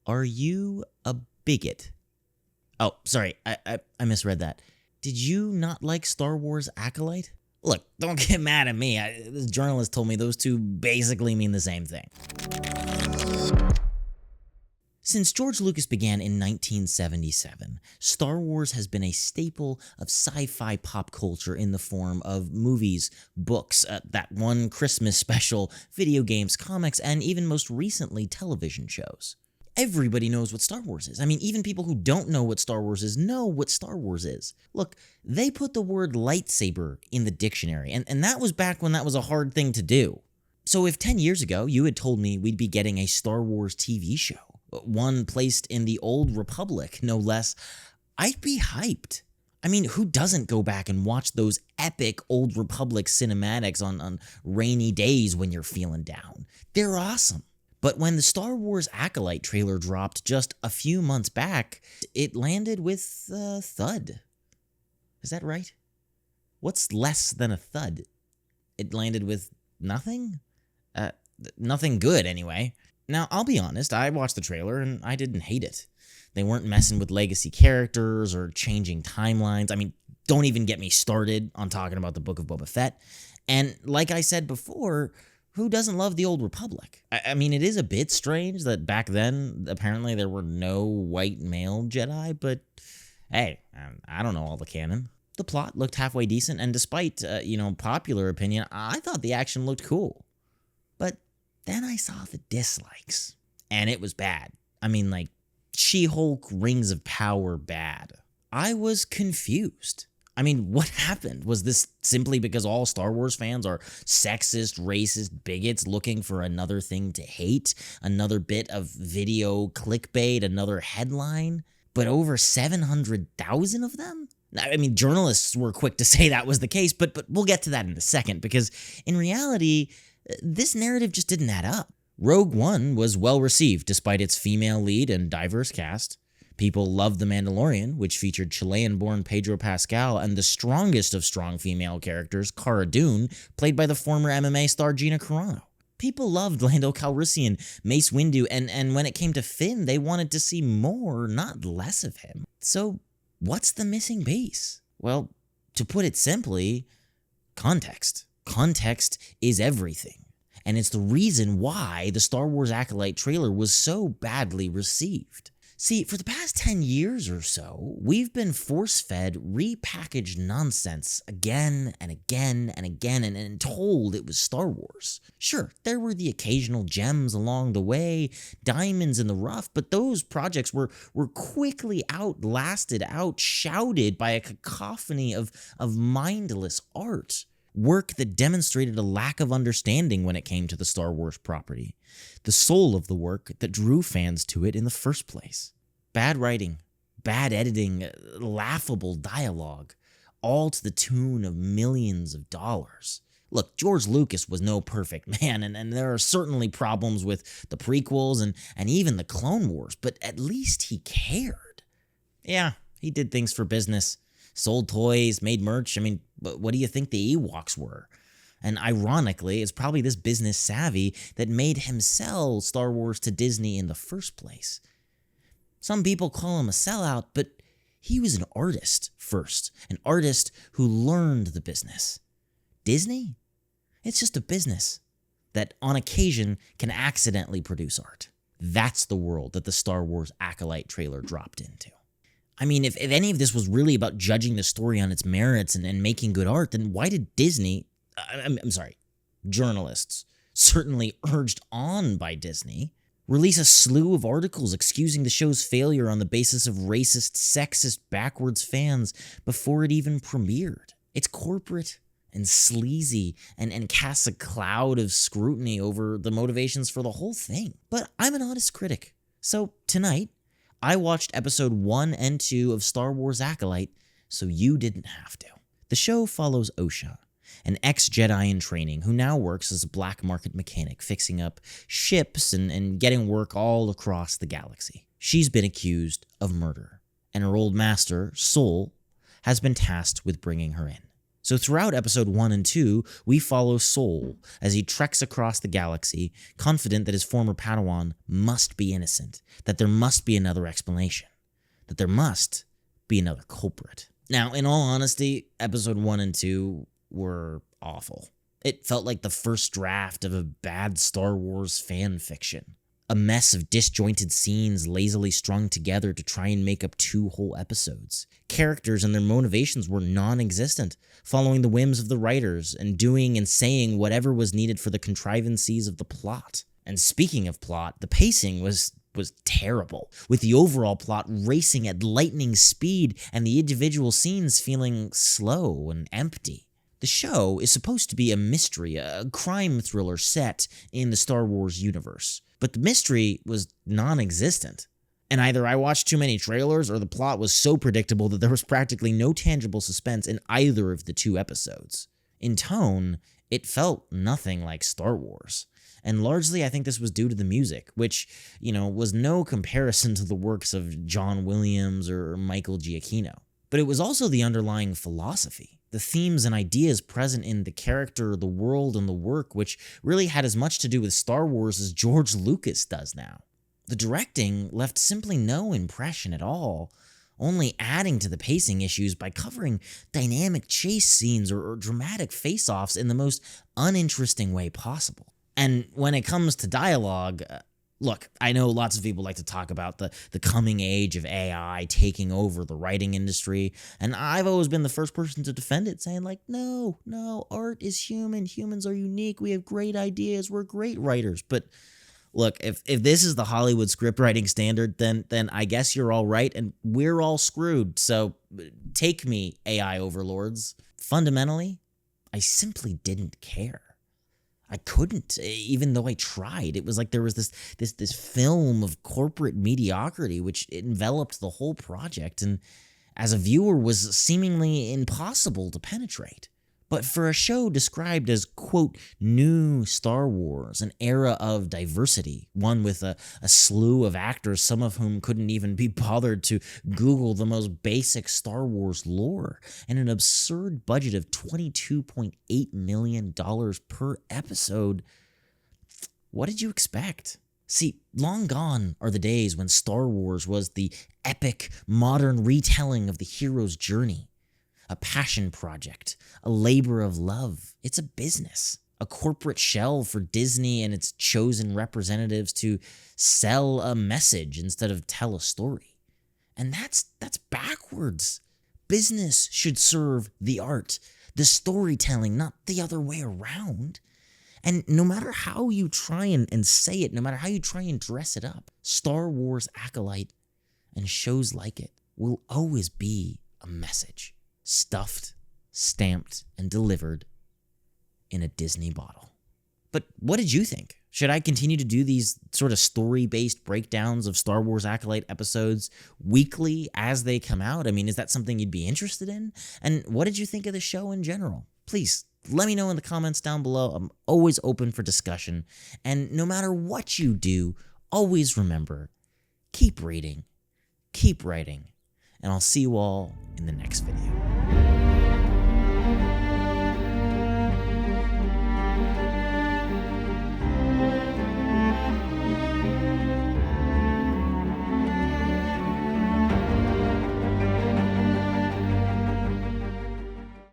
Are you a bigot? Oh, sorry, I misread that. Did you not like Star Wars ACOLYTE? Look, don't get mad at me. This journalist told me those two basically mean the same thing. Since George Lucas began in 1977, Star Wars has been a staple of sci-fi pop culture in the form of movies, books, that one Christmas special, video games, comics, and even most recently, television shows. Everybody knows what Star Wars is. I mean, even people who don't know what Star Wars is know what Star Wars is. Look, they put the word lightsaber in the dictionary, and that was back when that was a hard thing to do. So if 10 years ago you had told me we'd be getting a Star Wars TV show, one placed in the Old Republic, no less, I'd be hyped. I mean, who doesn't go back and watch those epic Old Republic cinematics on rainy days when you're feeling down? They're awesome. But when the Star Wars ACOLYTE trailer dropped just a few months back, it landed with a thud. Is that right? What's less than a thud? It landed with nothing? Nothing good, anyway. Now, I'll be honest, I watched the trailer and I didn't hate it. They weren't messing with legacy characters or changing timelines. I mean, don't even get me started on talking about the Book of Boba Fett. And like I said before, who doesn't love the Old Republic? I mean, it is a bit strange that back then, apparently there were no white male Jedi, but hey, I don't know all the canon. The plot looked halfway decent, and despite, popular opinion, I thought the action looked cool. But then I saw the dislikes, and it was bad. I mean, like, She-Hulk Rings of Power bad. I was confused. I mean, what happened? Was this simply because all Star Wars fans are sexist, racist bigots looking for another thing to hate? Another bit of video clickbait, another headline? But over 700,000 of them? I mean, journalists were quick to say that was the case, but we'll get to that in a second, because in reality, this narrative just didn't add up. Rogue One was well received despite its female lead and diverse cast. People loved The Mandalorian, which featured Chilean-born Pedro Pascal and the strongest of strong female characters, Cara Dune, played by the former MMA star Gina Carano. People loved Lando Calrissian, Mace Windu, and when it came to Finn, they wanted to see more, not less of him. So, what's the missing piece? Well, to put it simply, context. Context is everything. And it's the reason why the Star Wars ACOLYTE trailer was so badly received. See, for the past 10 years or so, we've been force-fed, repackaged nonsense again and again and again and told it was Star Wars. Sure, there were the occasional gems along the way, diamonds in the rough, but those projects were quickly outlasted, outshouted by a cacophony of mindless art. Work that demonstrated a lack of understanding when it came to the Star Wars property, the soul of the work that drew fans to it in the first place. Bad writing, bad editing, laughable dialogue, all to the tune of millions of dollars. Look, George Lucas was no perfect man, and there are certainly problems with the prequels and even the Clone Wars, but at least he cared. Yeah, he did things for business. Sold toys, made merch. I mean, but what do you think the Ewoks were? And ironically, it's probably this business savvy that made him sell Star Wars to Disney in the first place. Some people call him a sellout, but he was an artist first, an artist who learned the business. Disney? It's just a business that on occasion can accidentally produce art. That's the world that the Star Wars ACOLYTE trailer dropped into. I mean, if any of this was really about judging the story on its merits and making good art, then why did Disney, journalists, certainly urged on by Disney, release a slew of articles excusing the show's failure on the basis of racist, sexist, backwards fans before it even premiered? It's corporate and sleazy and casts a cloud of scrutiny over the motivations for the whole thing. But I'm an honest critic, so tonight, I watched episode 1 and 2 of Star Wars ACOLYTE, so you didn't have to. The show follows Osha, an ex-Jedi in training who now works as a black market mechanic fixing up ships and getting work all across the galaxy. She's been accused of murder, and her old master, Sol, has been tasked with bringing her in. So throughout episode 1 and 2, we follow Soul as he treks across the galaxy, confident that his former Padawan must be innocent, that there must be another explanation, that there must be another culprit. Now, in all honesty, episode 1 and 2 were awful. It felt like the first draft of a bad Star Wars fan fiction. A mess of disjointed scenes lazily strung together to try and make up 2 whole episodes. Characters and their motivations were non-existent, following the whims of the writers and doing and saying whatever was needed for the contrivances of the plot. And speaking of plot, the pacing was terrible, with the overall plot racing at lightning speed and the individual scenes feeling slow and empty. The show is supposed to be a mystery, a crime thriller set in the Star Wars universe, but the mystery was non-existent. And either I watched too many trailers or the plot was so predictable that there was practically no tangible suspense in either of the 2 episodes. In tone, it felt nothing like Star Wars. And largely, I think this was due to the music, which, was no comparison to the works of John Williams or Michael Giacchino. But it was also the underlying philosophy, the themes and ideas present in the character, the world, and the work, which really had as much to do with Star Wars as George Lucas does now. The directing left simply no impression at all, only adding to the pacing issues by covering dynamic chase scenes or dramatic face-offs in the most uninteresting way possible. And when it comes to dialogue, look, I know lots of people like to talk about the coming age of AI taking over the writing industry, and I've always been the first person to defend it, saying no, art is human, humans are unique, we have great ideas, we're great writers. But look, if this is the Hollywood script writing standard, then I guess you're all right, and we're all screwed, so take me, AI overlords. Fundamentally, I simply didn't care. I couldn't, even though I tried. It was like there was this film of corporate mediocrity which enveloped the whole project, and as a viewer was seemingly impossible to penetrate. But for a show described as, quote, new Star Wars, an era of diversity, one with a slew of actors, some of whom couldn't even be bothered to Google the most basic Star Wars lore, and an absurd budget of $22.8 million per episode, what did you expect? See, long gone are the days when Star Wars was the epic, modern retelling of the hero's journey. A passion project, a labor of love. It's a business, a corporate shell for Disney and its chosen representatives to sell a message instead of tell a story. And that's backwards. Business should serve the art, the storytelling, not the other way around. And no matter how you try and say it, no matter how you try and dress it up, Star Wars Acolyte and shows like it will always be a message. Stuffed, stamped, and delivered in a Disney bottle. But what did you think? Should I continue to do these sort of story-based breakdowns of Star Wars Acolyte episodes weekly as they come out? I mean, is that something you'd be interested in? And what did you think of the show in general? Please, let me know in the comments down below. I'm always open for discussion. And no matter what you do, always remember, keep reading, keep writing, and I'll see you all in the next video.